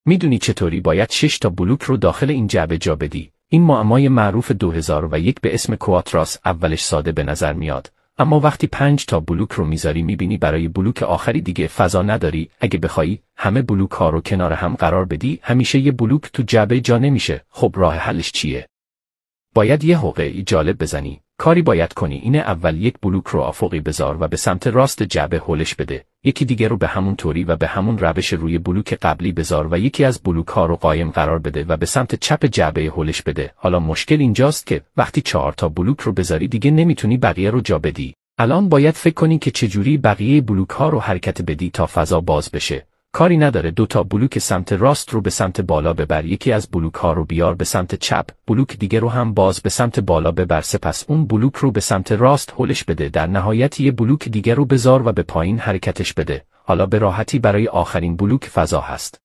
میدونی چطوری باید 6 تا بلوک رو داخل این جعبه جا بدی؟ این معمای معروف 2001 به اسم کواتراس اولش ساده به نظر میاد، اما وقتی 5 تا بلوک رو میذاری میبینی برای بلوک آخری دیگه فضا نداری. اگه بخوای همه بلوک ها رو کنار هم قرار بدی، همیشه یه بلوک تو جعبه جا نمیشه. خب راه حلش چیه؟ باید یه حقه جالب بزنی. کاری باید کنی اینه: اول یک بلوک رو افقی بذار و به سمت راست جعبه هلش بده. یکی دیگه رو به همون طوری و به همون روش روی بلوک قبلی بذار و یکی از بلوک ها رو قایم قرار بده و به سمت چپ جعبه هلش بده. حالا مشکل اینجاست که وقتی 4 تا بلوک رو بذاری دیگه نمیتونی بقیه رو جا بدی. الان باید فکر کنی که چجوری بقیه بلوک ها رو حرکت بدی تا فضا باز بشه. کاری نداره 2 تا بلوک سمت راست رو به سمت بالا ببر، یکی از بلوک ها رو بیار به سمت چپ، بلوک دیگه رو هم باز به سمت بالا ببر، سپس اون بلوک رو به سمت راست هلش بده. در نهایت یه بلوک دیگه رو بذار و به پایین حرکتش بده. حالا به راحتی برای آخرین بلوک فضا هست.